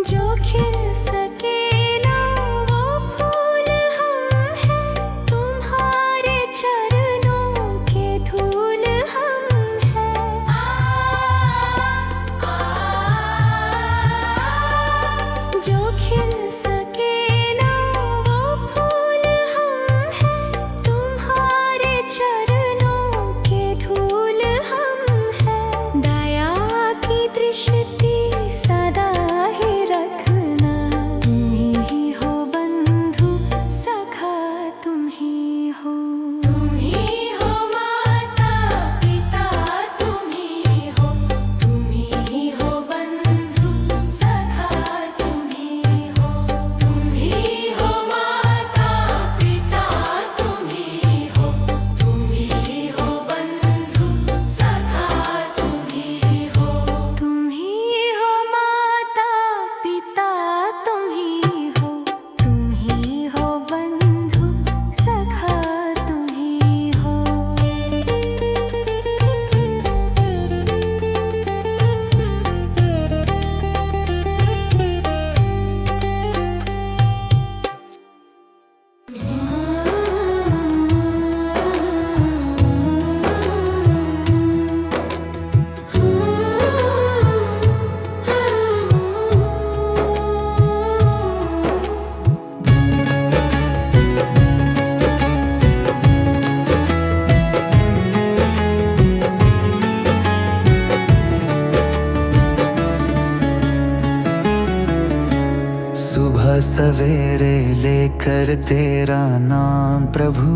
जो खिल सके ना वो फूल हम हैं, तुम्हारे चरणों के धूल हम हैं। जो खिल सके ना वो फूल हम हैं, तुम्हारे चरणों के धूल हम हैं। दया की दृष्टि सदा ही रखना, तुम ही हो बंधु सखा, तुम ही हो माता पिता, तुम ही हो बंधु सखा, तुम ही हो माता पिता, तुम ही हो बंधु सखा, तुम ही हो माता पिता, तुम ही हो बंधु सखा, तुम ही हो। सुबह सवेरे लेकर तेरा नाम प्रभु,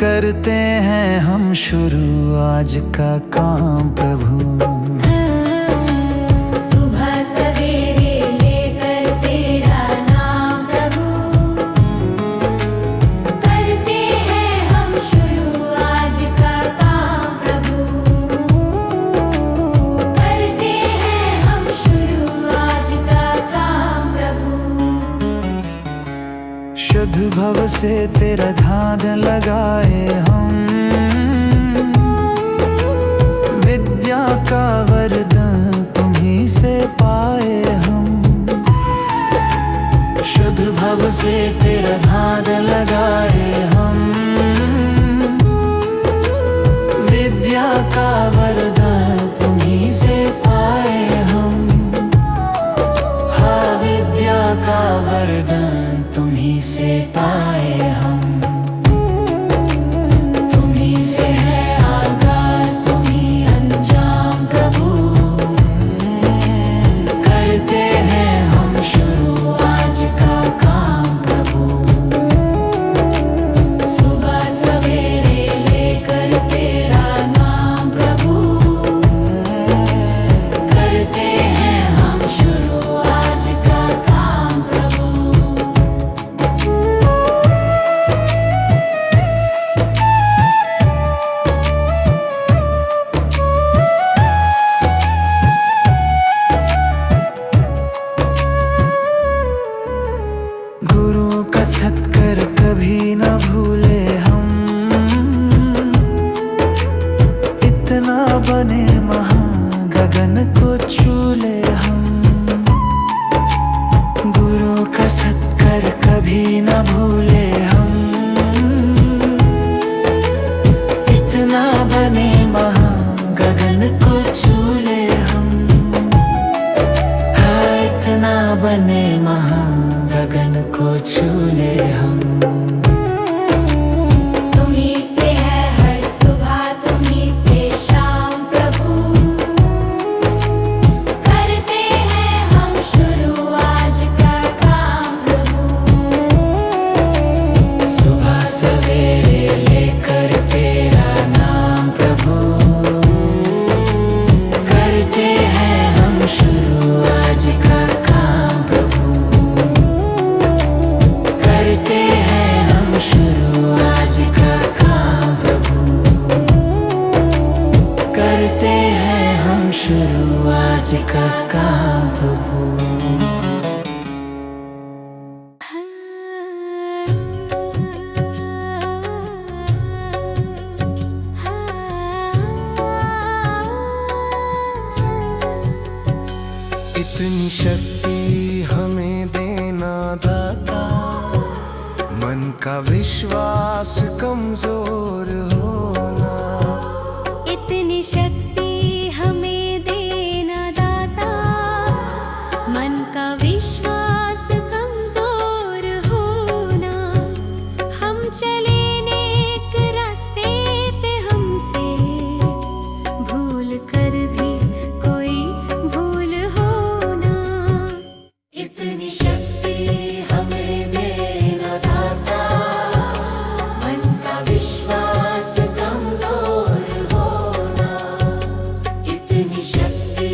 करते हैं हम शुरू आज का काम प्रभु। सुबह सवेरे लेकर तेरा नाम प्रभु, करते हैं हम शुरू आज का काम प्रभु, करते हैं हम शुरू आज का काम प्रभु। शुद्ध भव से तेरा ध्यान लगाए हम, विद्या का वरदान तुम्हीं से पाए हम। शुद्ध भव से तेरा ध्यान लगाए हम, विद्या का वरदान तुम्हीं से पाए हम। हाँ, विद्या का वरदान तुम्हीं से पाए हम। तुम्हीं से है आगाज, तुम्हीं अंजाम प्रभु, करते हैं हम शुरू आज का काम प्रभु। सुबह सवेरे लेकर तेरा नाम प्रभु, करते हैं हम शुरू आज का काम प्रभु। गुरु का सत्कर कभी न भूले हम, इतना बने महान गगन को छू ले हम। गुरु का सत्कर कभी न भूले हम, इतना बने महान गगन को छू ले हम। हाँ, इतना बने महान गगन को छू ले हम। तुम्हीं से है हर सुबह, तुम्हीं से शाम प्रभु, करते हैं हम शुरू आज का काम प्रभु। सुबह सवेरे लेकर तेरा नाम प्रभु, करते हैं हम शुरू आज का काम प्रभु। करते हैं हम शुरू आज का काम प्रभु, करते हैं हम शुरू आज का काम प्रभु। इतनी शक्ति हमें देना दाता, मन का विश्वास कमजोर होना। इतनी शक्ति हमें देना दाता, मन का विश्वास कमजोर होना। हम चले नेक रास्ते पे, हमसे भूल कर भी कोई भूल होना। इतनी शक्ति हमें देना दाता, मन का विश्वास कमजोर होना। इतनी शक्ति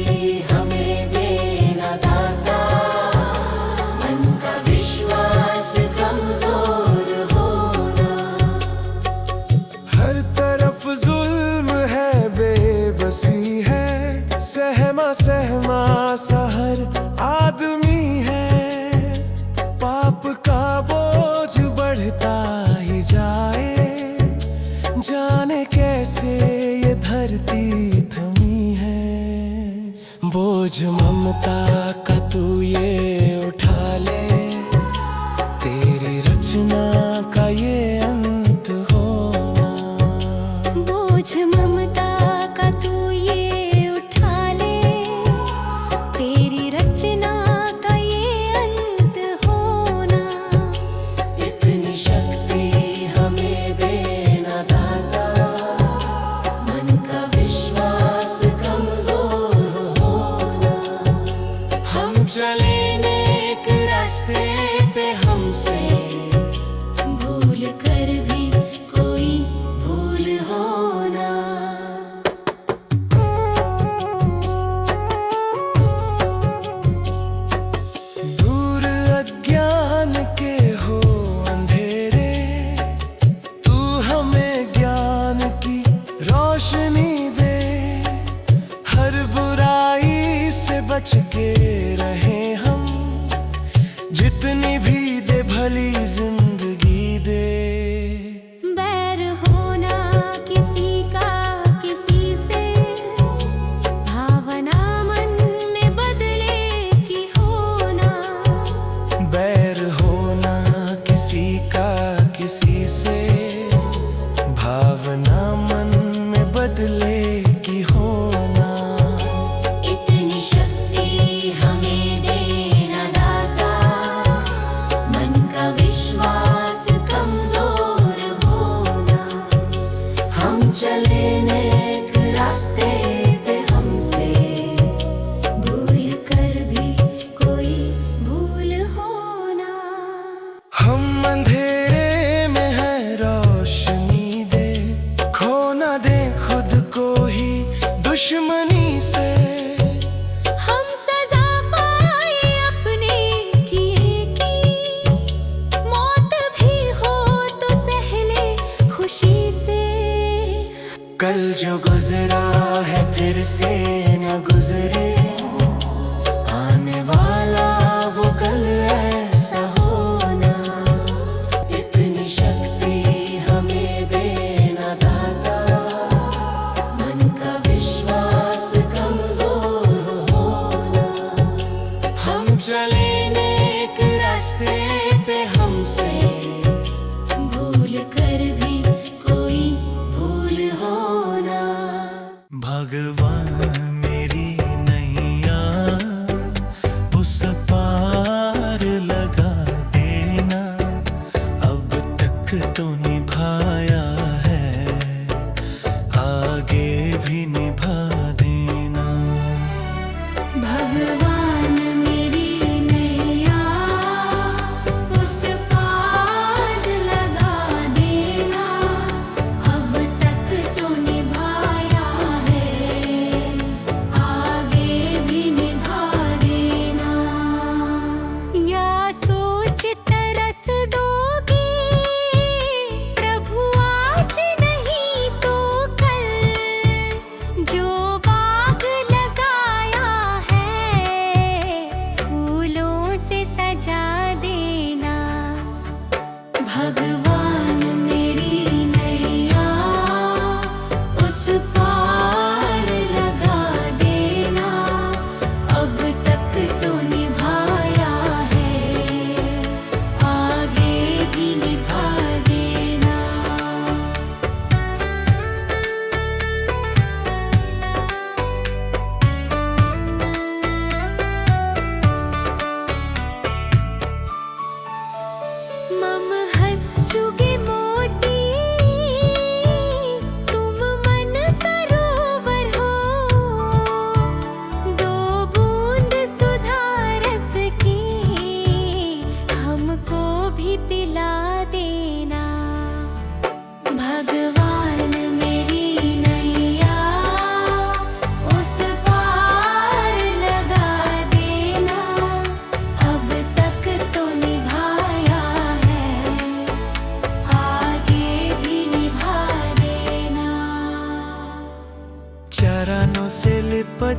हमें देना दाता, मन का विश्वास कमजोर होना। हर तरफ जुल्म है, बेबसी है, सहमा सहमा सा हर आदमी है। पाप का बोझ बढ़ता ही जाए, जाने कैसे ये धरती थमी है। बोझ ममता का तू ये उठा ले, तेरी रचना का ये अंत होना। बोझ ममता का तू ये उठा ले, तेरी रचना का ये अंत होना। इतनी शक्ति हमें देना दाता, मन का विश्वास कमजोर होना। हम चले नेक रास्ते पे, हमसे भूल कर भी कोई भूल होना। दूर अज्ञान के हो अंधेरे, तू हमें ज्ञान की रोशनी दे। हर बुराई से बच के रहे हम, जितनी भी दे भली जिंदगी दे। बैर होना किसी का किसी से, भावना मन में बदले की होना। बैर होना किसी का किसी से, भावना मन में बदले की होना। इतनी शक्ति हमें देना दाता, मन का विश्वास कमजोर होना। हम चले नेक रास्ते पे, हमसे भूल कर भी कोई भूल होना। हम अंधेरे में है, रोशनी दे। खो ना दे खुद को ही दुश्मनी से। हम सजा पाए अपने किए की, मौत भी हो तो सह ले खुशी से। कल जो गुजरा है फिर से न गुजरे, आने वाला वो कल ऐसा होना। इतनी शक्ति हमें देना दाता, मन का विश्वास कमजोर होना। हम चले नेक रास्ते पे, हमसे भूल कर भी कोई भूल होना। भगवान मेरी नैया उस पार लगा देना। अब तक तो निभाया है, आगे भी निभा देना। भगवान मेरी नैया उस पार लगा देना। अब तक तो निभाया है, आगे भी निभा देना।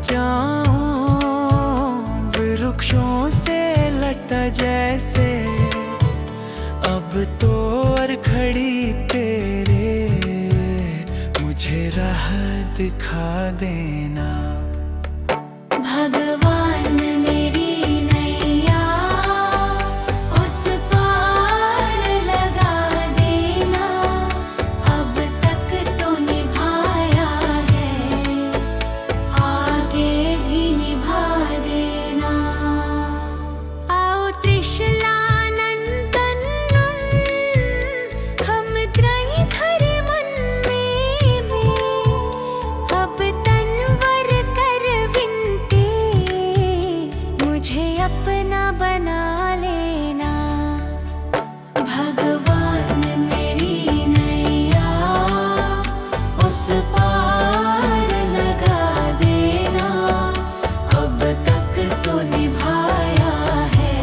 जाऊं वृक्षों से लटा जैसे, अब तो और खड़ी तेरे मुझे राह दिखा देना। भगवान मेरी नैया उस पार लगा देना, अब तक तो निभाया है, आगे भी निभा देना। आओ त्रिशलानंदन हम त्रयी धरे मन में, अब तनवर कर विनते मुझे अपना बना लेना। भगवान मेरी नैया उस पार लगा देना, अब तक तो निभाया है,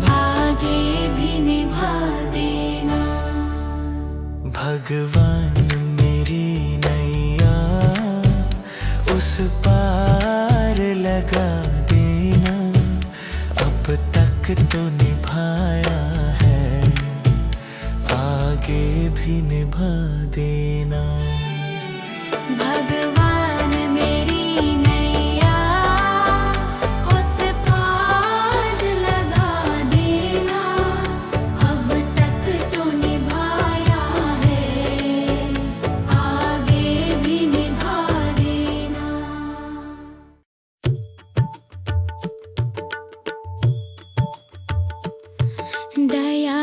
भागे भी निभा देना। भगवान मेरी नैया उस पार लगा देना, अब तक तो निभाया है, आगे भी निभा देना। भगवान मेरी नैया उस पार लगा देना, अब तक तो निभाया है, आगे भी निभा देना। दया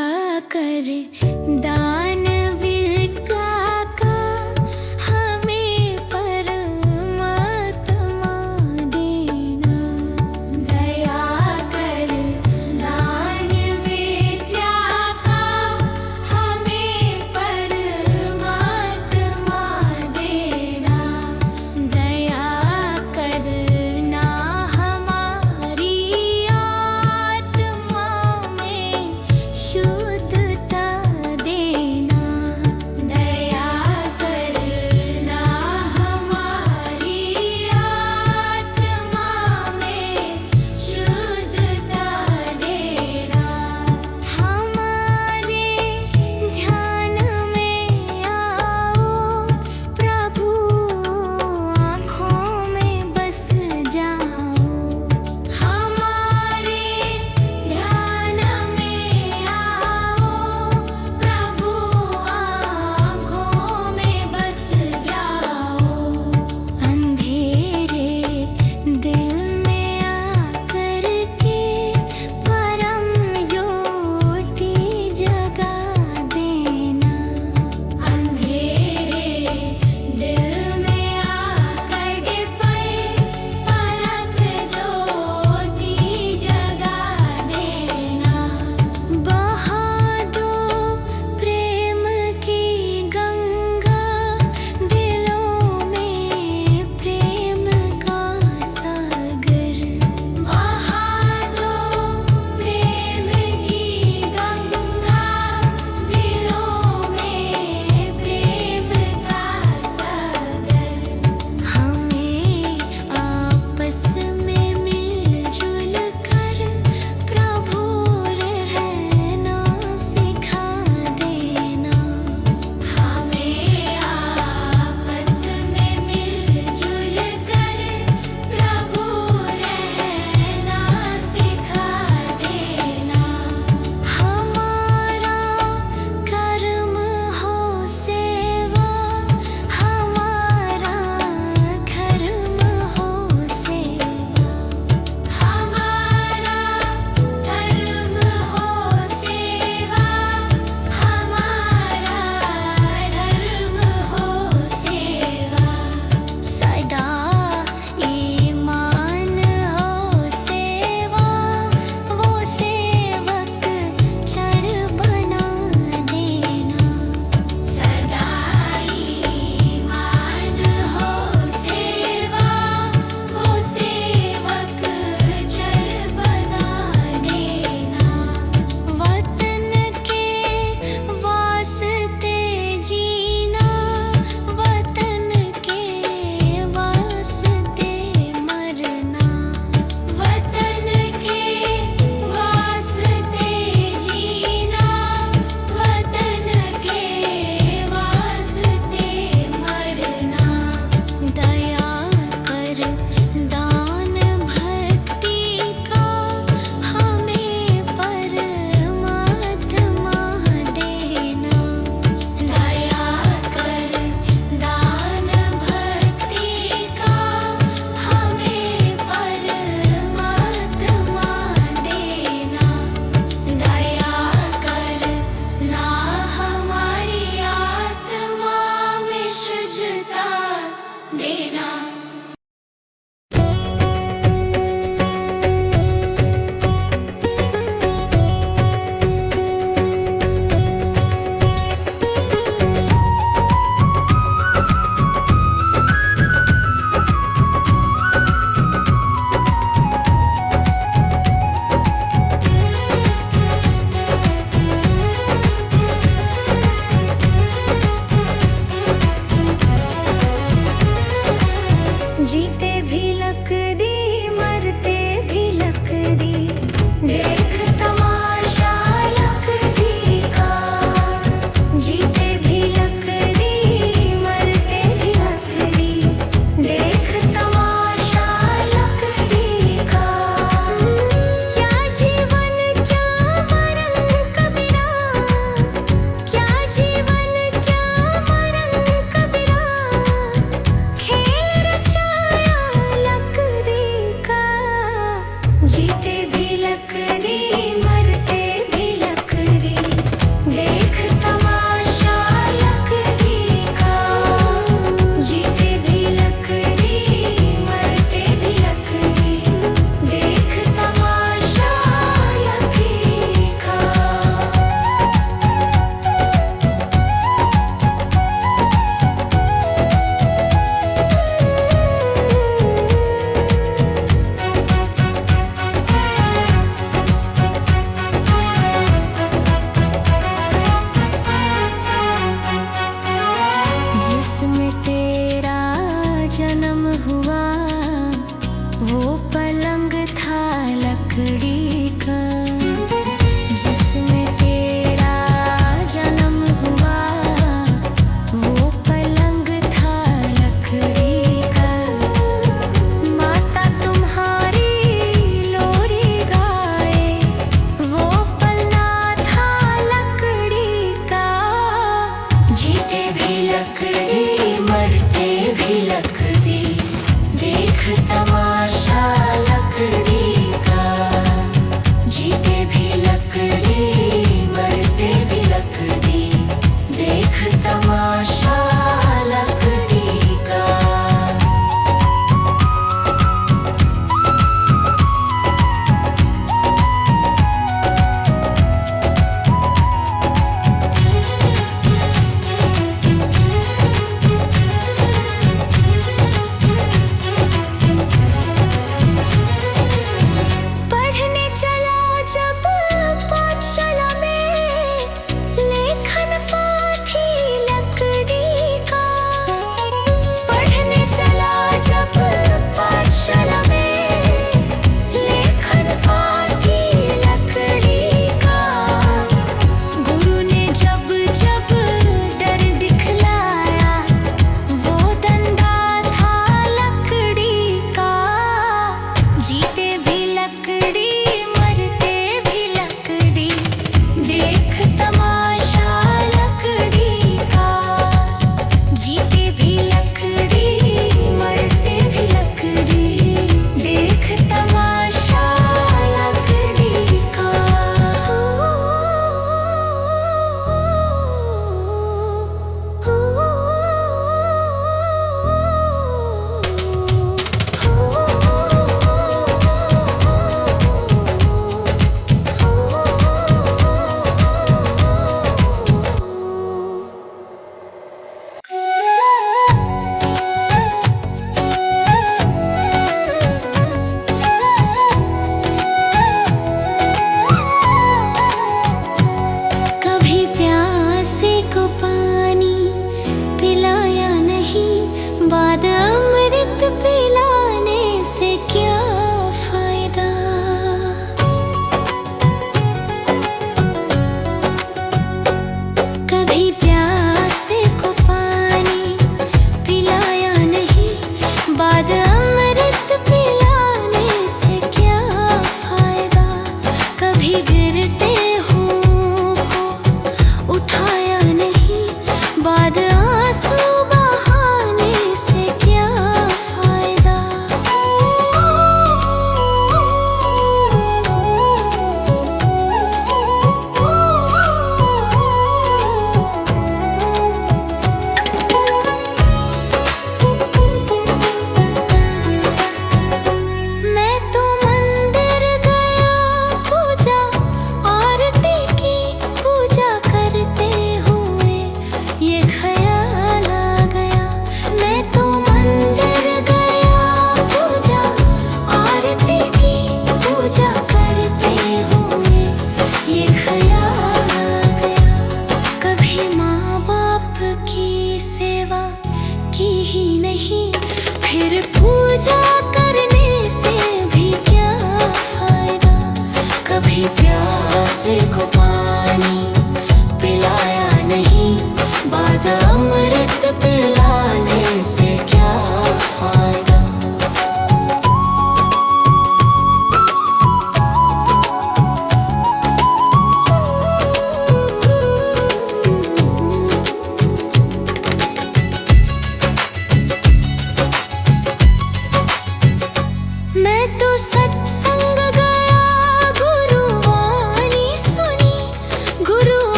कर दानवीर का हमें परमात्मा देना। दया कर दानवीर का हमें परमात्मा देना। दया करना हमारी आत्मा में शुद्धता देना।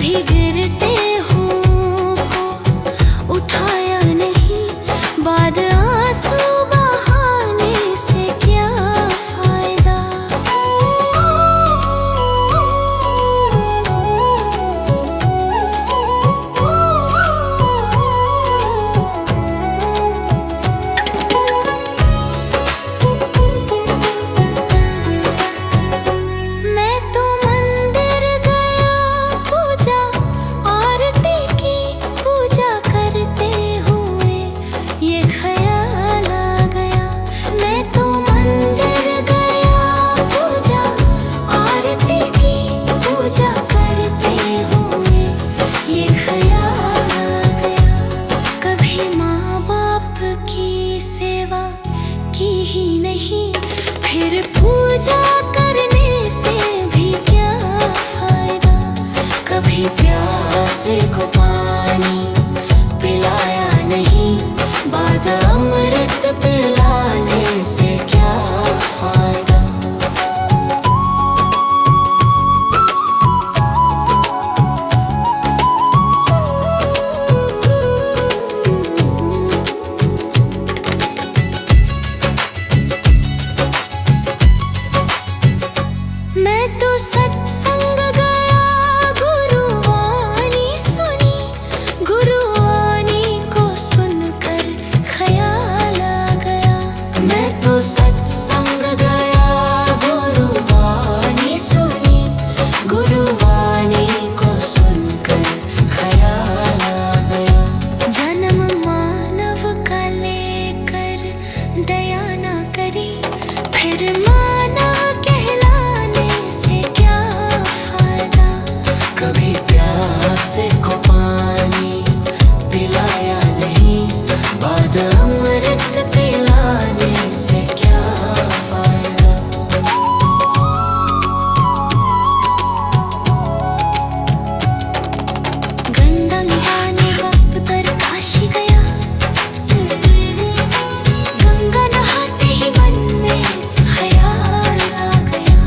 कभी गिरते हूँ को उठाया नहीं, बाद आंसू बहाने से क्या फायदा। मैं तो मंदिर गया, पूजा आरती की, पूजा करते हुए ये ख्याल आ गया। मैं तो मंदिर गया, पूजा आरती की, पूजा करते हुए ये ख्याल आ गया। कभी माँ बाप की सेवा की ही नहीं, फिर पूजा करने से भी क्या फायदा। कभी प्यासे को पानी पिलाया नहीं, बाद अमृत पिलाने से क्या फायदा। मैं तो सत्संग गया, गुरुवाणी सुनी, गुरुवाणी को सुनकर ख्याल आ गया। मैं तो सत्संग गया, गुरुवाणी सुनी, गुरुवाणी को सुनकर ख्याल आ गया। जन्म मानव का लेकर दया ना करी, फिर मानव कहलाने से क्या फायदा। कभी प्यासे को पानी पिलाया नहीं, बाद अमृत पिलाने से क्या फायदा। गंगा नहाने वक्त पर काशी गया, गंगा नहाते ही मन में ख्याल आ गया।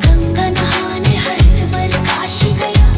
गंगा नहाने हरिद्वार काशी गया,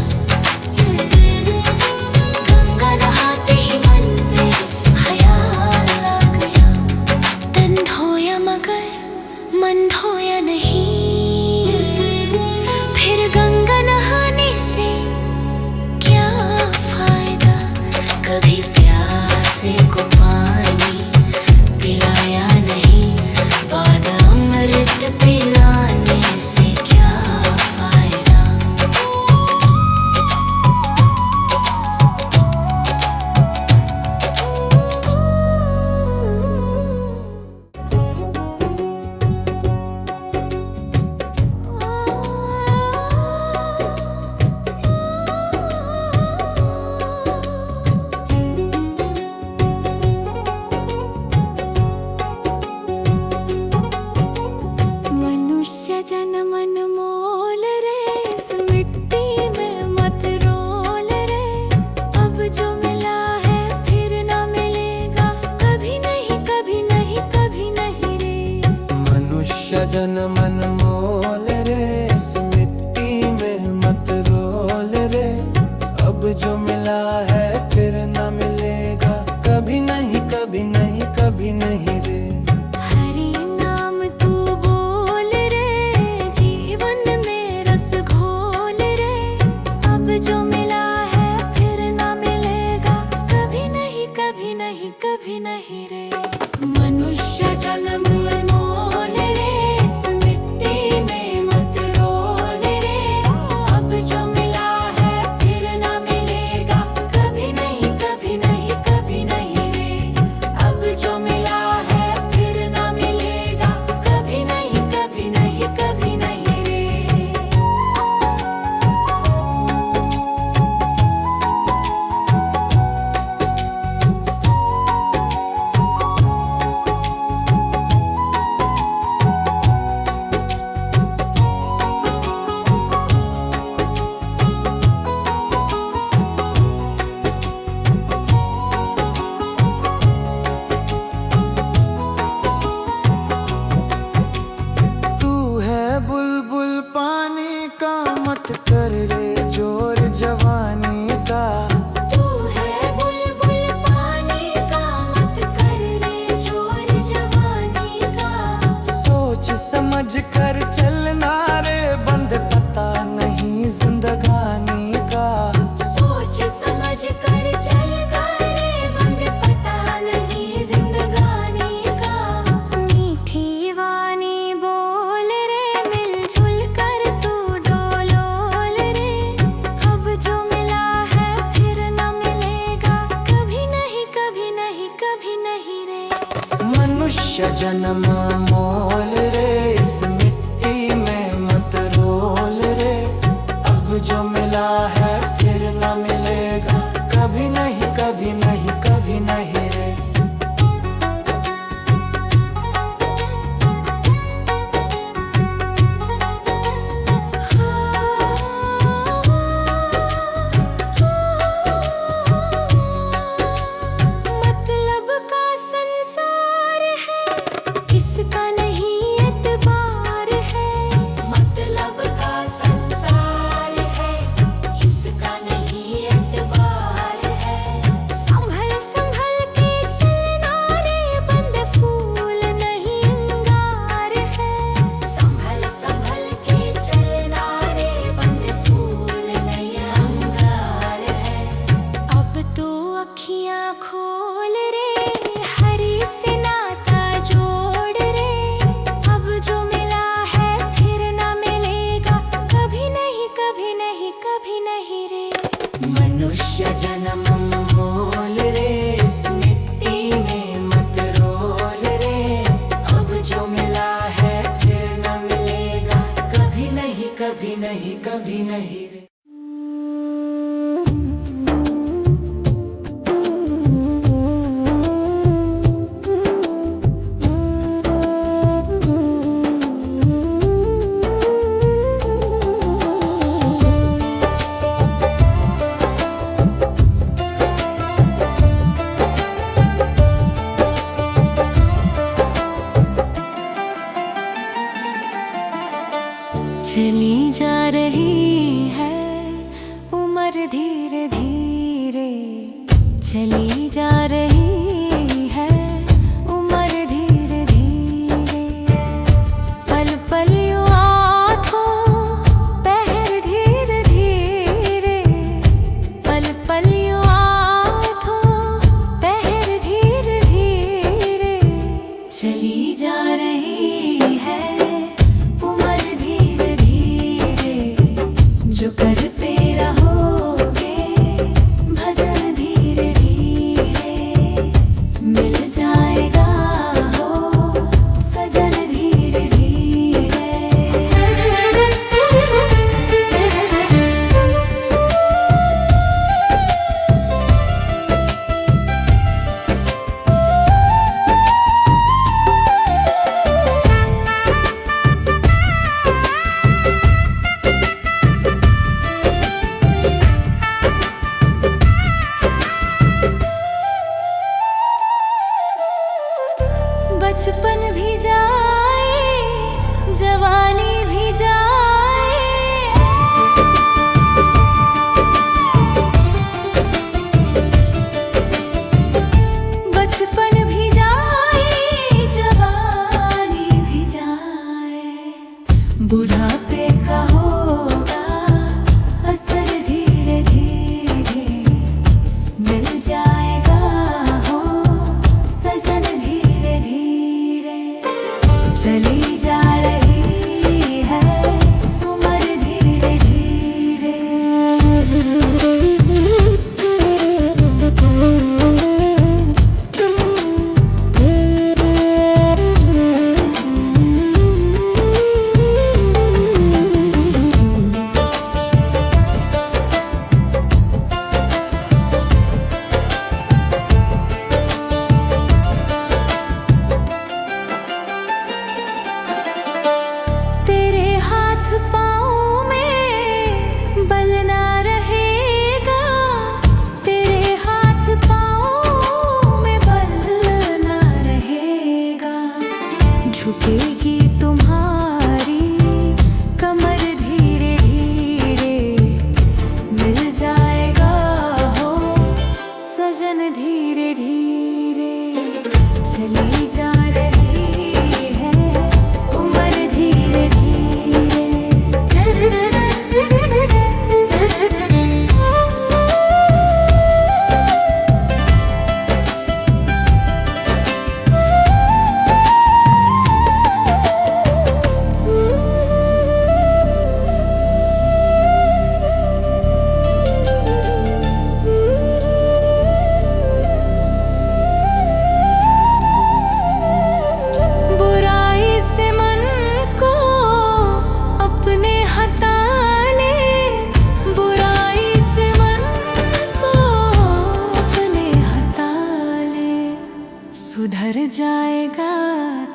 जन्म मोल रे, इस मिट्टी में मत रोल रे। अब जो मिला है फिर न मिलेगा, कभी नहीं कभी नहीं कभी नहीं रे। मतलब का संसार है, इसका नहीं एतबार है। मतलब का संसार है, इसका नहीं एतबार है। संभल संभल के चलना रे, बंद फूल नहीं अंगार है। संभल संभल के चलना रे, बंद फूल नहीं अंगार है। अब तो अखियां खोल रे, हरी से नाता जोड़ रे। अब जो मिला है फिर ना मिलेगा, कभी नहीं कभी नहीं कभी नहीं रे। मनुष्य जन्म मोल रे, इस मिट्टी में मत रोल रे। अब जो मिला है फिर न मिलेगा, कभी नहीं कभी नहीं कभी नहीं रे। चली जा रही है उम्र धीरे धीरे, चली जा रही है उम्र धीरे धीरे। पल पल यूं आँखों पहर धीरे धीरे, पल पल यूं आँखों पहर धीरे धीरे। चली जा रही है उम्र धीरे धीरे, जो करते रहोगे भजन धीरे धीरे, मिल जाएगा हो सजन धीरे धीरे। बचपन भी जाए, जवानी भी जाए। बचपन भी जाए, जवानी भी जाए। बुढ़ापे का होगा असर धीरे धीरे, मिल जाएगा हो सजन धीरे धीरे। चली जा रही है उम्र धीरे धीरे। तेरे हाथ पाँव में बल ना रहे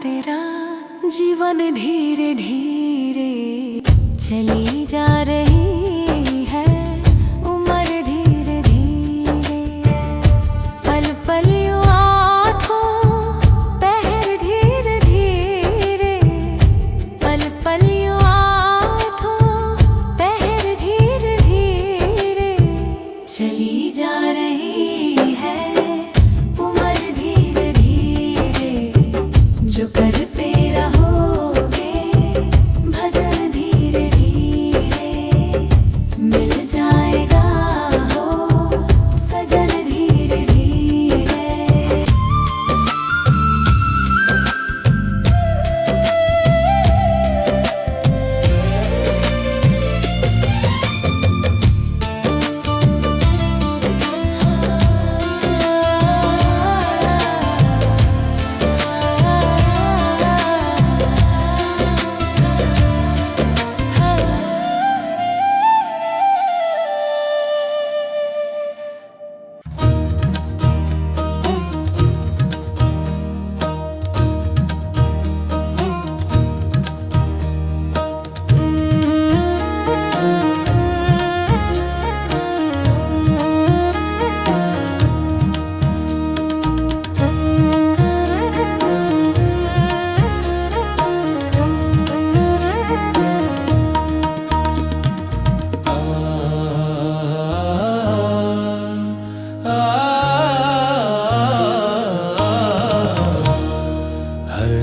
तेरा जीवन धीरे धीरे चली जा रही है, उम्र धीरे धीरे पल पल यूं आँखों पहर धीरे धीरे पल पल यूं आँखों पहर धीरे धीरे चली जा रही है, उम्र धीरे धीरे जो करते रहोगे भजन धीरे धीरे मिल जाएगा हो सजन धीरे धीरे।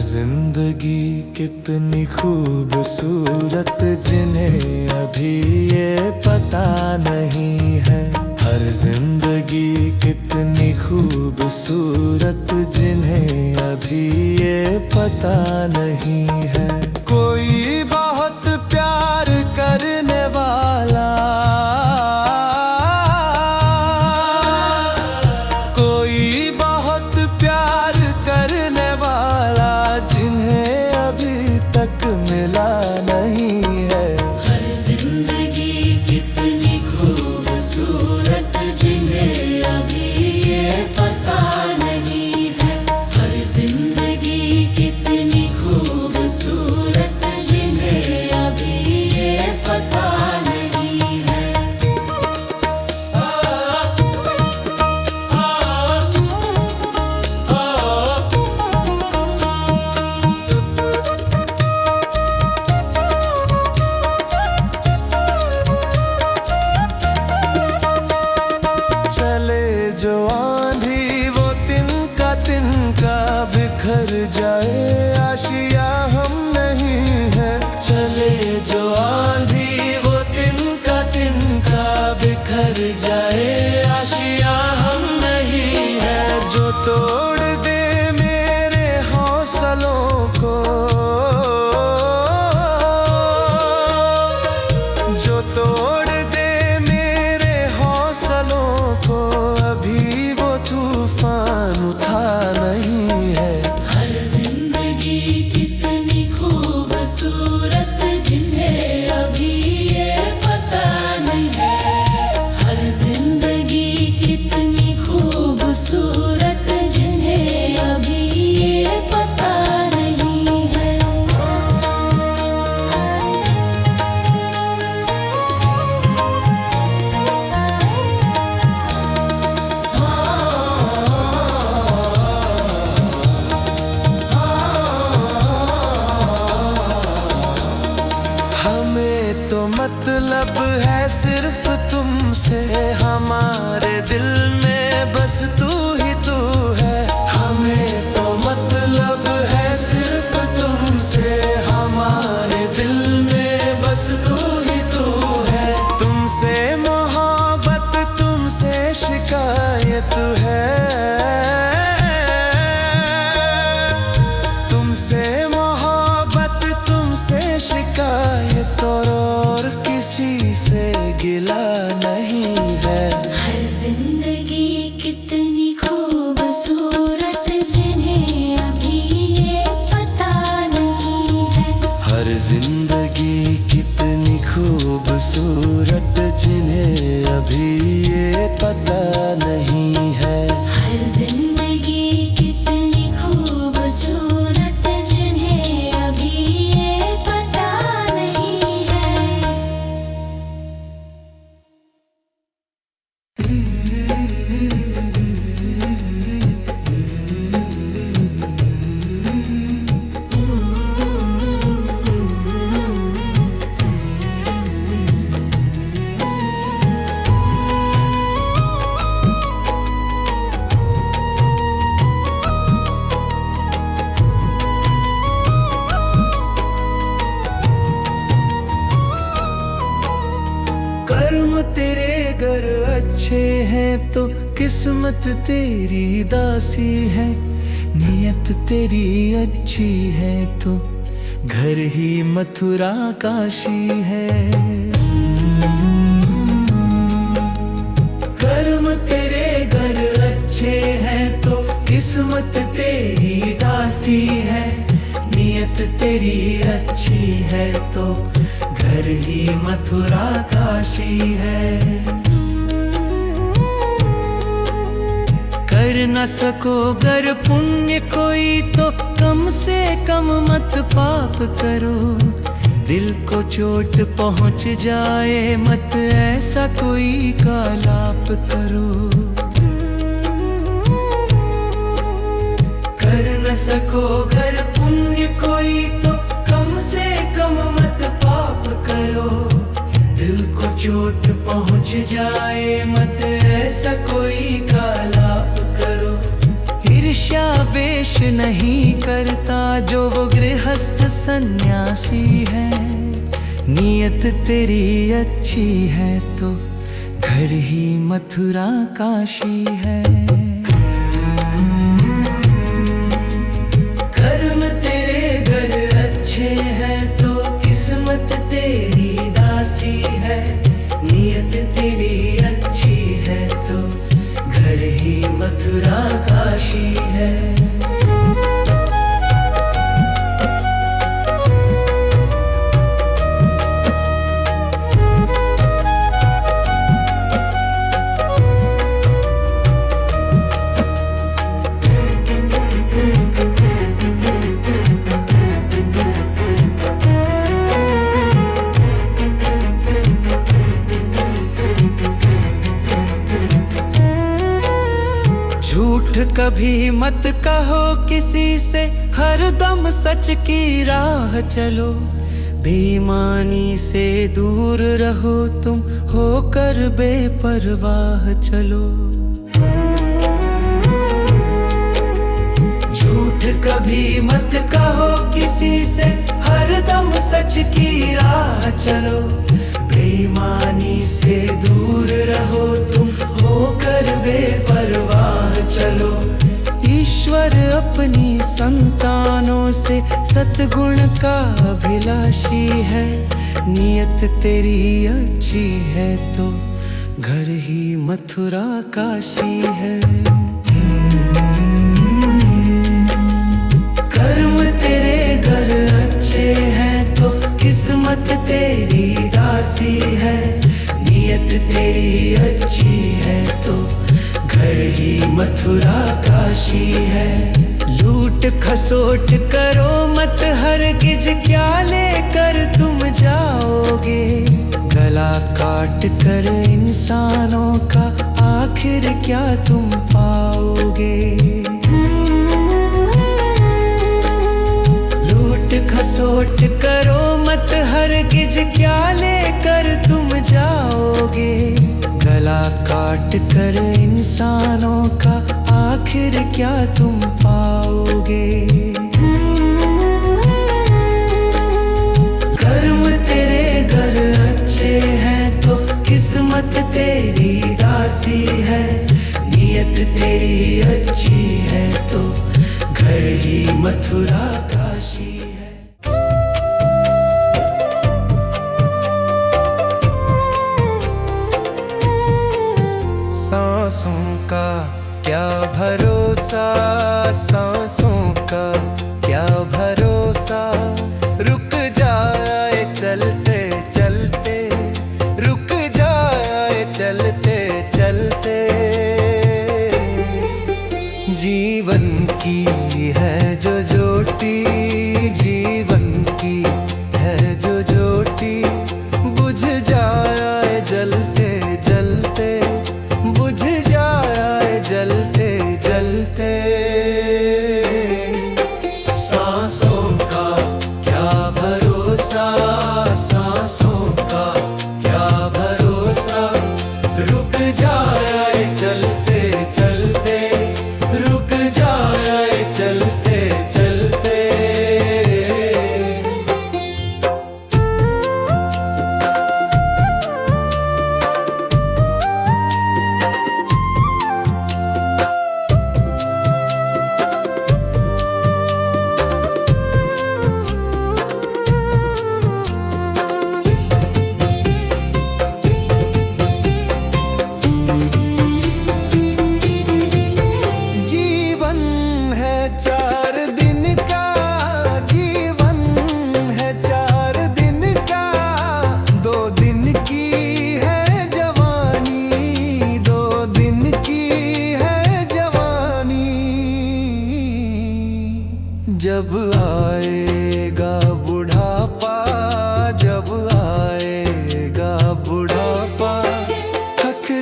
जिंदगी कितनी खूबसूरत जिन्हें अभी ये पता नहीं है। हर जिंदगी कितनी खूबसूरत जिन्हें अभी ये पता नहीं है। कोई बहुत प्यार करने वाला, कोई बहुत प्यार करने वाला जिन्हें अभी तक मिला नहीं है। हर जिंदगी कितनी खूबसूरत जिन्हें अभी ये पता नहीं है। हर जिंदगी कितनी खूबसूरत जिन्हें अभी ये पता नहीं है। चले जो आंधी वो तिनका बिखर जाए, आशिया हम नहीं है। चले जो आंधी वो तिनका बिखर जाए, आशिया हम नहीं है। जो तोड़ दे मेरे हौसलों को, जो तोड़ दे मेरे हौसलों को, अभी वो तूफान उठा नहीं है। हर जिंदगी कितनी खूबसूरत जिन्हें अभी ये पता नहीं है। हर जिंदगी कितनी खूबसूरत जिन्हें अभी ये पता नहीं है। हमें तो मतलब है सिर्फ तुमसे, हमारे दिल में बस तू ही तू है। हमें तो मतलब है सिर्फ तुमसे, हमारे दिल में बस तू ही तू है। तुमसे मोहब्बत तुमसे शिकायत है, तुमसे मोहब्बत तुमसे शिकायत और किसी से गिला नहीं है। हर जिंदगी कितनी खूबसूरत जिन्हें अभी ये पता नहीं है। हर जिंदगी कितनी खूबसूरत जिन्हें अभी ये पता नहीं है। हर जिंदगी कितनी खूबसूरत कर्म तेरे गर अच्छे हैं तो किस्मत तेरी दासी है, नियत तेरी अच्छी है तो घर ही मथुरा काशी है। कर्म तेरे घर अच्छे हैं तो किस्मत तेरी दासी है, नियत तेरी अच्छी है तो घर ही मथुरा काशी है। कर न सको गर पुण्य कोई तो कम से कम मत पाप करो, दिल को चोट पहुंच जाए मत ऐसा कोई कालाप करो। कर न सको गर पुण्य कोई तो कम से कम मत पाप करो, दिल को चोट पहुंच जाए मत ऐसा कोई कालाप करो। ईर्ष्या वेश नहीं करता जो वो गृहस्थ सन्यासी है, नियत तेरी अच्छी है तो घर ही मथुरा काशी है। कर्म तेरे घर अच्छे हैं तो किस्मत तेरी दासी है, नियत तेरी अच्छी है तो घर ही मथुरा काशी है। झूठ कभी मत कहो किसी से, हर दम सच की राह चलो, बेईमानी से दूर रहो तुम होकर बेपरवाह चलो। झूठ कभी मत कहो किसी से, हर दम सच की राह चलो, बेईमानी से दूर रहो तुम होकर बेपरवाह चलो। ईश्वर अपनी संतानों से सद्गुण का अभिलाषी है, नियत तेरी अच्छी है तो घर ही मथुरा काशी है। कर्म तेरे घर अच्छे हैं तो किस्मत तेरी दासी है, नियत तेरी अच्छी है तो घर ही मथुरा काशी है। लूट खसोट करो मत हरगिज, क्या लेकर तुम जाओगे, गला काट कर इंसानों का आखिर क्या तुम पाओगे। लूट खसोट करो मत हरगिज, क्या लेकर तुम जाओगे, गला काट कर इंसानों का आखिर क्या तुम पाओगे। कर्म तेरे घर अच्छे हैं तो किस्मत तेरी दासी है, नियत तेरी अच्छी है तो घर ही मथुरा काशी है। सांसों का क्या भरोसा, सांसों का क्या भरोसा, रुक जाए चलते चलते, रुक जाए चलते चलते। जीवन की है जो ज्योति, जीवन की है जो ज्योति, बुझ जाए जलते जलते, बुझ जाए जलते जलते। सांसों का क्या भरोसा, सांसों का क्या भरोसा, रुक जाए चलते चलते, रुक जाए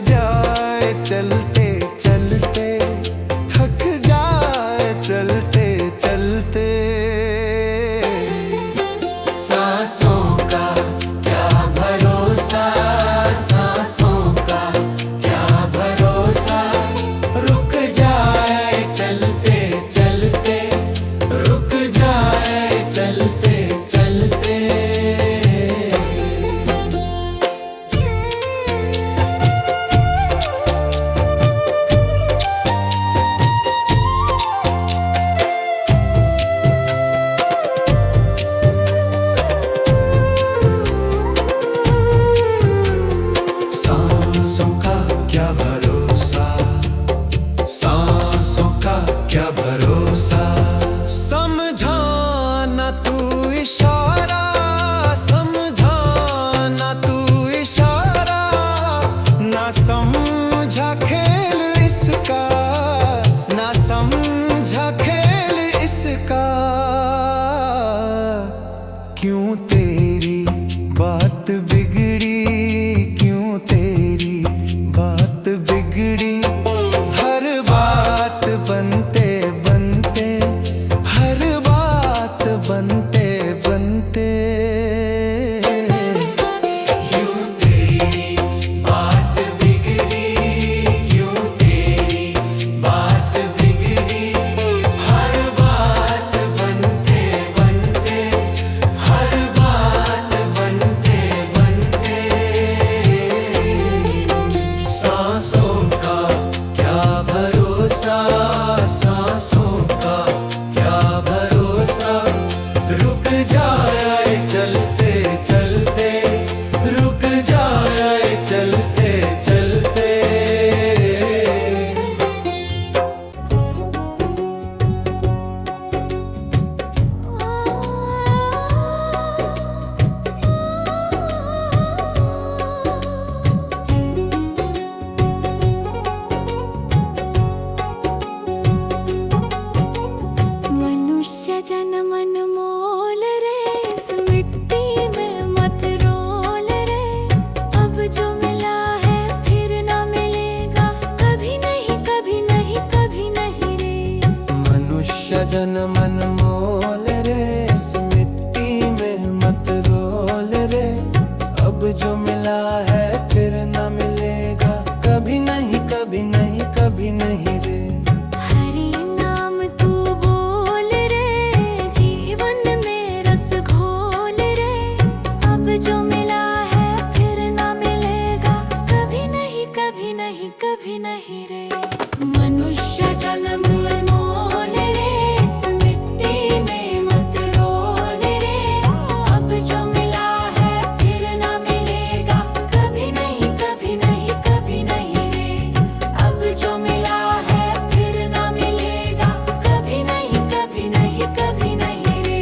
जाए चलते चलते, थक जाए चलते चलते। सांसों का क्या भरोसा, सांसों का क्या भरोसा, रुक जाए चलते चलते, रुक जाए चलते चलते। सांसों का क्या भरोसा, सांसों का क्या भरोसा। समझा ना तू इशारा, समझा ना तू इशारा, ना समझा खेल इसका, ना समझा खेल इसका। क्यों तेरी बात बिगड़ी, क्यों तेरी बात बिगड़ी। हर बात बनते बनते, हर बात बनते बनते। क्यों तेरी बात बिगड़ी, क्यों तेरी बात बिगड़ी। हर बात बनते बनते, हर बात बनते बनते। सांसों का क्या भरोसा, सांसों का क्या भरोसा, रुक जाए चलते चलते, रुक जाए चलते चलते। मनुष्य जन्म अनमोल रे, इस मिट्टी में मत रोल रे। अब जो मिला है फिर ना मिलेगा, कभी नहीं कभी नहीं कभी नहीं रे। मनुष्य जन्म अनमोल रे, इस मिट्टी में मत रोल रे। अब जो मिला है फिर न मिलेगा, कभी नहीं कभी नहीं कभी नहीं रे। हरि नाम तू बोल रे, जीवन में रस घोल रे। अब जो मिला है फिर ना मिलेगा, कभी नहीं कभी नहीं कभी नहीं रे। मनुष्य जन्म अनमोल रे, इस मिट्टी में मत रोल रे। अब जो मिला है फिर ना मिलेगा, कभी नहीं कभी नहीं कभी नहीं रे। अब जो मिला है फिर ना मिलेगा, कभी नहीं कभी नहीं कभी नहीं रे।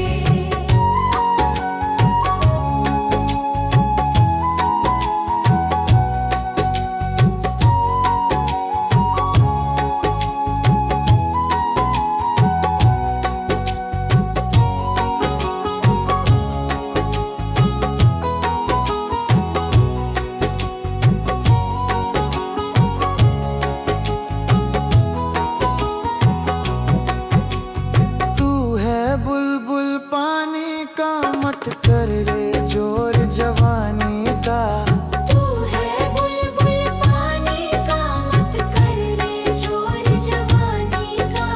तू है बुलबुल पानी का, मत कर रे जोर जवानी का। तू है बुलबुल पानी का, मत कर रे जोर जवानी का।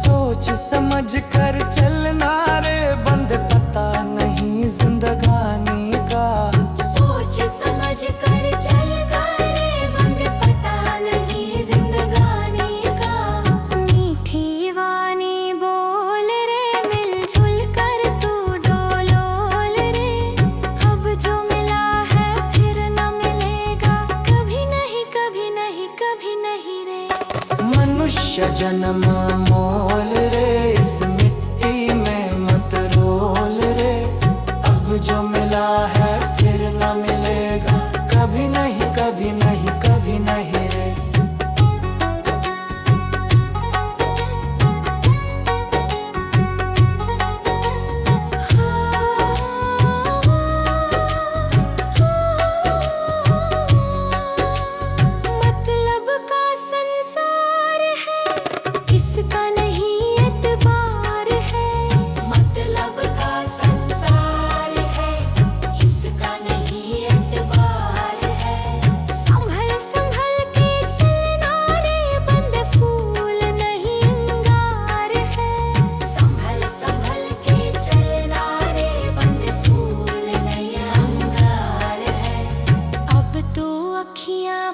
सोच समझ कर चलना रे, बंद पता नहीं जिंदगानी का। सोच समझ कर चल करे, बंद पता नहीं जिंदगानी का। मीठी वाणी बोल रे, मिलजुल कर तू डोलोल रे। अब जो मिला है फिर ना मिलेगा, कभी नहीं कभी नहीं कभी नहीं रे। मनुष्य जन्म मोल रे, इस मिट्टी में मत रोल रे। अब जो मिला है फिर न मिलेगा, कभी नहीं कभी नहीं कभी नहीं रे।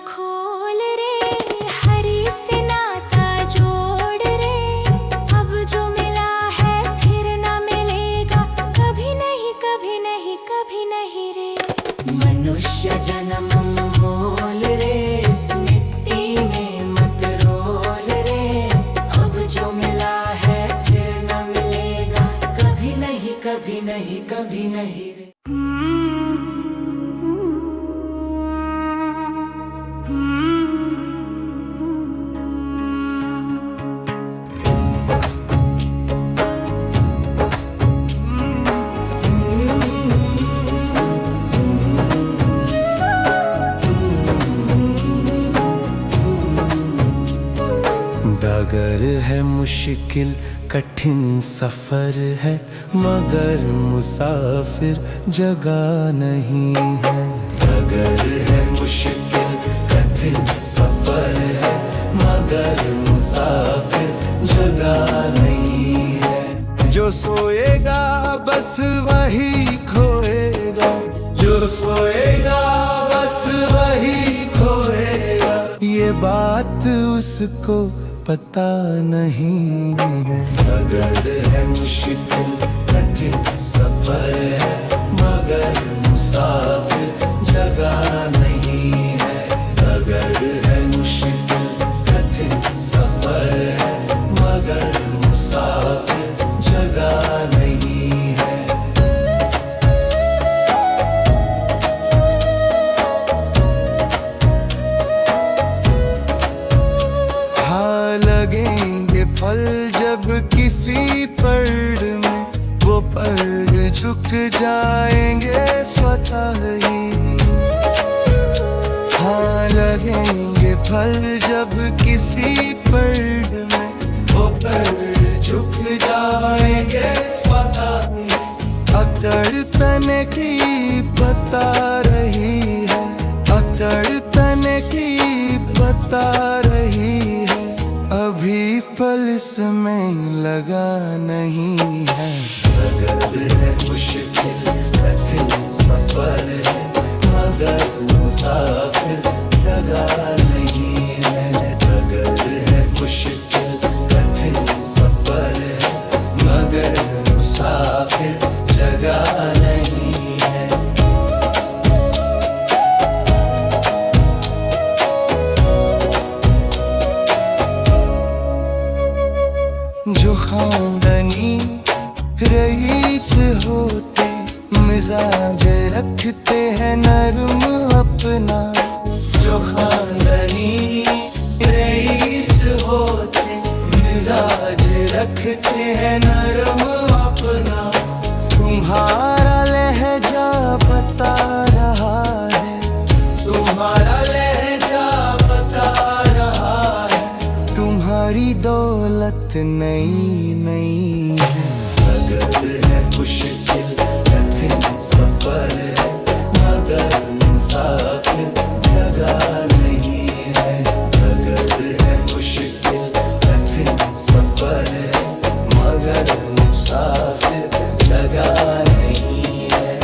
खोल रे, हरि से नाता जोड़ रे। अब जो मिला है फिर ना मिलेगा, कभी नहीं कभी नहीं कभी नहीं रे। मनुष्य जन्म मोल रे, इस मिट्टी में मत रोल रे। अब जो मिला है फिर न मिलेगा, कभी नहीं कभी नहीं कभी नहीं रे। डगर है मुश्किल कठिन सफर है, मगर मुसाफिर जगह नहीं है। डगर है मुश्किल कठिन सफर है, मगर मुसाफिर जगह नहीं है। जो सोएगा बस वही खोएगा, जो सोएगा बस वही खोएगा। ये बात उसको पता नहीं है। डगर है मुश्किल कठिन सफर है, मगर मुसाफिर जगह नहीं है। डगर है मुश्किल कठिन सफर है, मगर मुसाफिर जगह नहीं है। लगेंगे फल जब किसी पेड़ में, वो पेड़ झुक जाएंगे स्वतः ही। हाँ लगेंगे फल जब किसी पेड़ में, वो पेड़ झुक जाएंगे स्वतः ही। अकड़ तने की बता रही है, अकड़ तने की बता रही है। अभी फल इसमें लगा नहीं है। डगर है मुश्किल कठिन सफर है, मगर मुसाफिर जगह नहीं है। डगर है मुश्किल कठिन सफर है, मगर मुसाफिर जगह नहीं है। जो खानदानी रईस होते, मिजाज रखते हैं नरम अपना। जो खानदानी रईस होते, मिजाज रखते हैं नरम अपना। तुम्हारा लहजा बता रहा है, तुम्हारा लहजा बता रहा है। तुम्हारी दौलत नई नई है। डगर है मुश्किल कठिन सफर है, मगर मुसाफिर जगह नहीं है। डगर है मुश्किल कठिन सफर है, मगर मुसाफिर जगह नहीं है।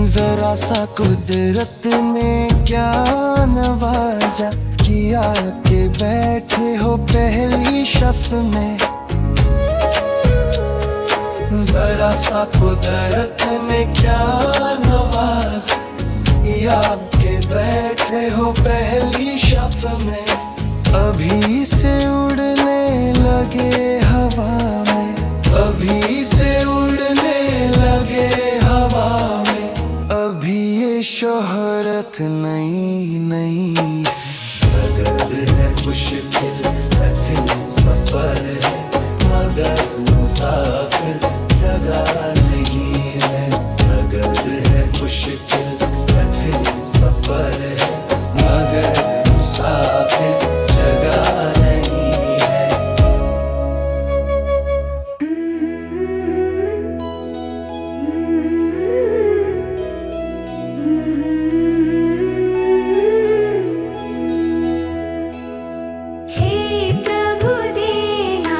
जरा सा कुदरत ने क्या नवाजा, किया के बैठे हो पहली शफ में। जरा सा कुदरत ने क्या नवाजा, किया के बैठे हो पहली शफ में। अभी से उड़ने लगे हवा में, अभी से उड़ने लगे हवा में। अभी ये शोहरत नई नई है। डगर है मुश्किल कठिन सफर है, मगर मुसाफिर जगह नहीं है। डगर है मुश्किल कठिन सफर है, मगर मुसाफिर जगह नहीं है। हे प्रभु देना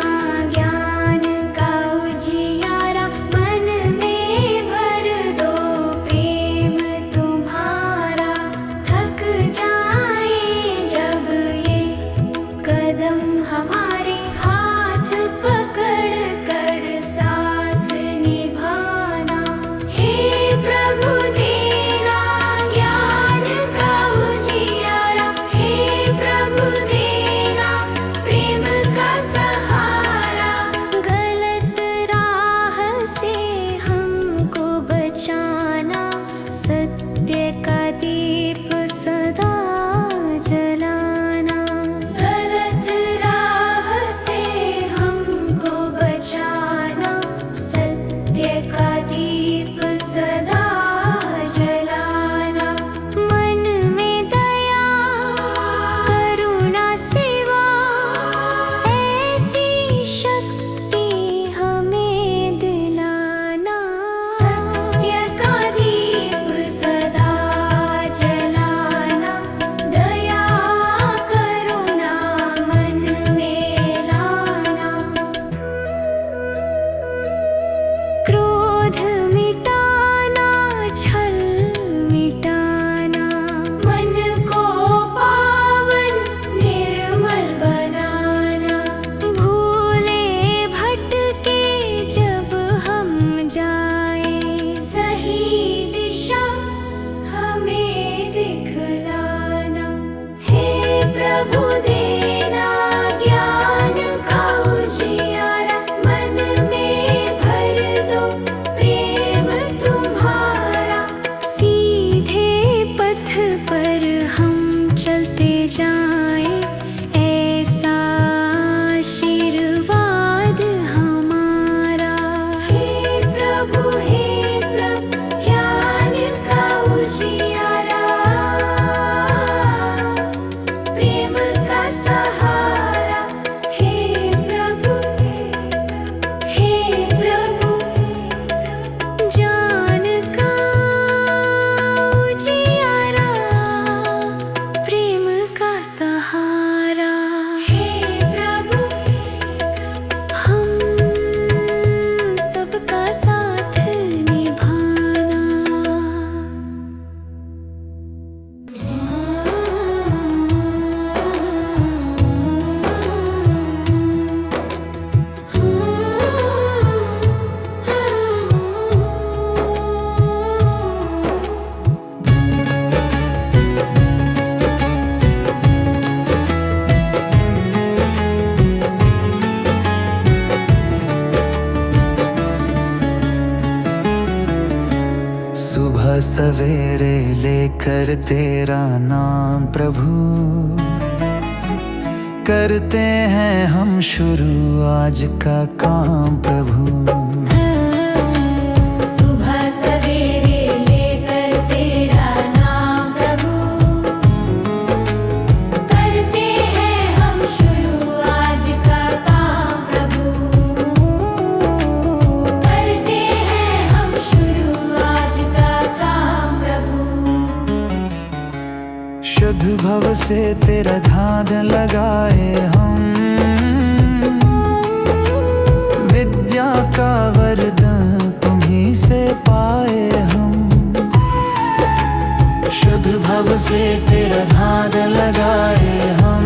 सुबह सवेरे लेकर तेरा नाम प्रभु, करते हैं हम शुरू आज का काम प्रभु। सुबह सवेरे लेकर तेरा नाम प्रभु, करते हैं हम शुरू आज का काम प्रभु, करते हैं हम शुरू आज का काम प्रभु। शुद्ध भव से तेरा ध्यान लगाए हम, विद्या का वरदान तुम्हीं से पाए हम। शुद्ध भव से तेरा ध्यान लगाए हम,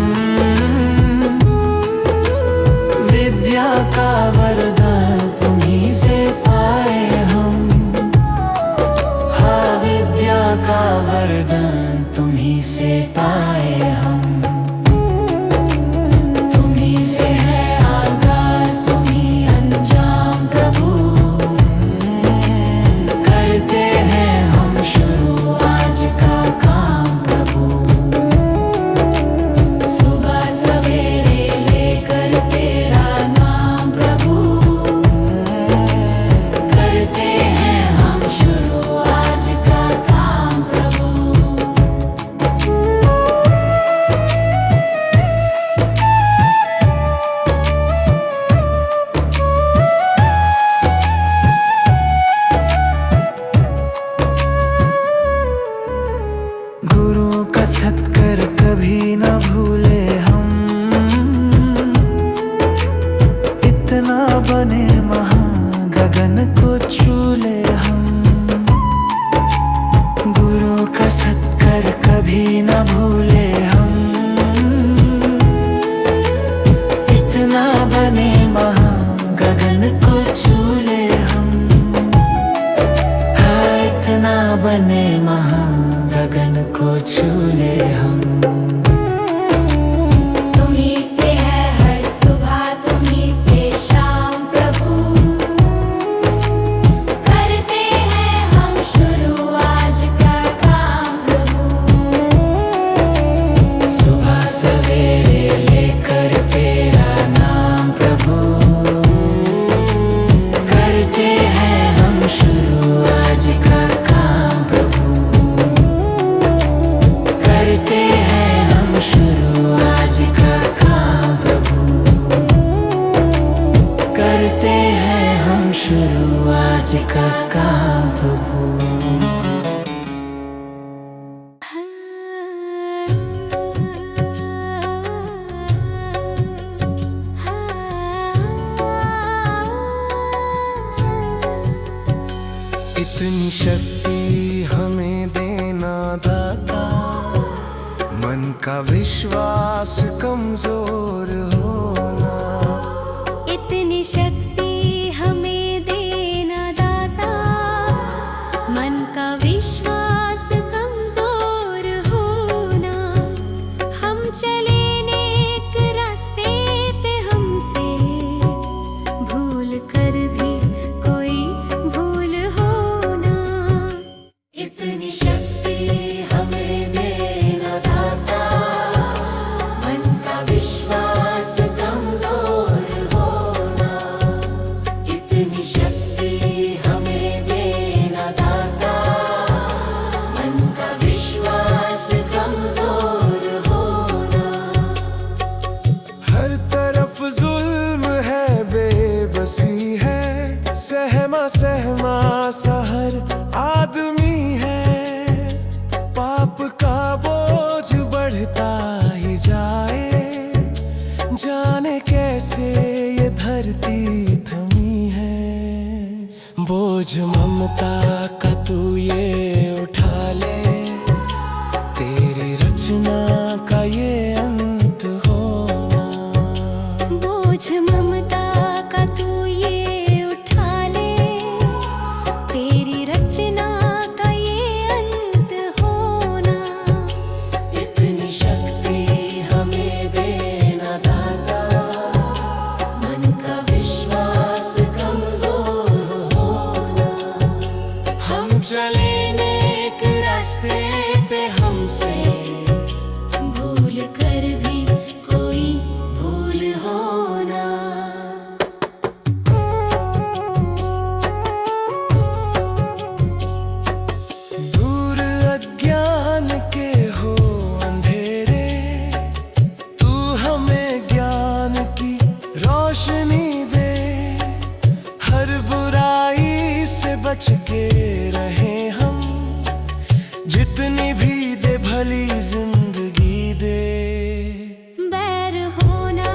विद्या का वरदान तुम्हीं से पाए हम। हाँ, विद्या का वरदान तुम्हीं से पाए हम। तुम्हीं से है आगाज, तुम्हीं अंजाम प्रभु, करते हैं हम शुरू आज का काम प्रभु। सुबह सवेरे लेकर तेरा नाम प्रभु, करते हैं हम शुरू आज का काम प्रभु। गुरु का सत्कर कभी न भूले हम, इतना बने महान गगन को छू ले हम। गुरु का सत्कर कभी न भूले हम, इतना बने महान गगन को छू ले हम। हाँ, इतना बने महान गगन को छू ले हम। तुम्हीं से है हर सुबह, तुम्हीं से शाम प्रभु, करते हैं हम शुरू आज का काम प्रभु। सुबह सवेरे लेकर तेरा नाम प्रभु, करते हैं हम शुरू आज का काम प्रभु। करते हैं हम शुरू आज का काम प्रभु, करते हैं हम शुरू आज का काम प्रभु। इतनी शक्ति हमें देना दाता, मन का विश्वास कमजोर होना। इतनी शक्ति हमें देना दाता, मन का विश्वास कमजोर होना। हम चले नेक रास्ते पे, हमसे भूल कर भी कोई भूल होना। इतनी शक्ति हमें देना दाता, मन का विश्वास कमजोर होना। इतनी शक्ति हमें देना दाता, मन का विश्वास कमजोर होना। हर तरफ जुल्म है, बेबसी है, सहमा सहमा सा हर आदमी है। पाप का बोझ बढ़ता ही जाए, जाने कैसे ये धरती थमी है। बोझ ममता का तू ये उठा ले, तेरी रचना का ये अंत होना। बोझ ममता का तू ये उठा ले, तेरी रचना का ये अंत होना। इतनी शक्ति हमें देना दाता, मन का विश्वास कमजोर होना। हम चले बच के रहे हम, जितनी भी दे भली जिंदगी दे। बैर होना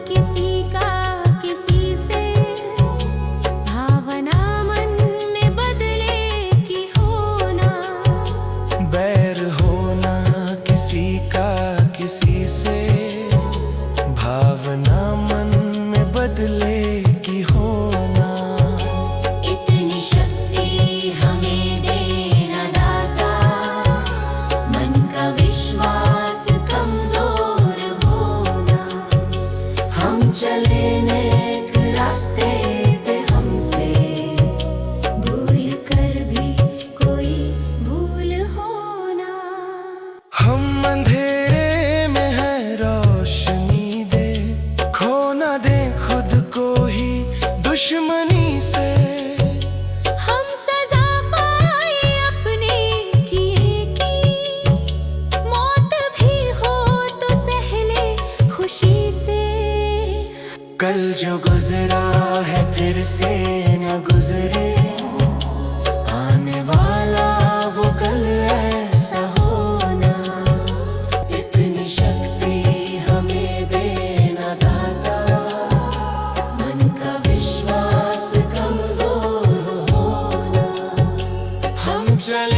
किसी का किसी से, भावना मन में बदले की होना। बैर होना किसी का किसी से, भावना मन में बदले की होना। इतनी शक्ति हमें देना दाता, मन का विश्वास कमजोर होना। हम चले नेक रास्ते पे, हमसे भूल कर भी कोई भूल होना। हम अंधेरे में है रोशनी दे, खो न दे खुद को ही दुश्मनी से। हम सजा पाए अपने किए की, मौत भी हो तो सहले खुशी से। कल जो गुजरा है फिर से न गुजरे, आने वाला वो कल ऐसा होना। इतनी शक्ति हमें देना दाता, मन का विश्वास कमजोर होना। हम चले